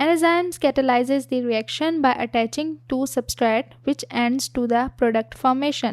Enzymes catalyzes the reaction by attaching to substrate which ends to the product formation۔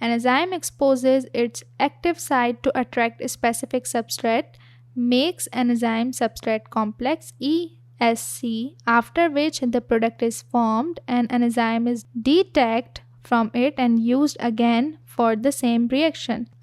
Enzyme exposes its active site to attract a specific substrate makes enzyme substrate complex ESC, after which the product is formed and enzyme is detached from it and used again for the same reaction۔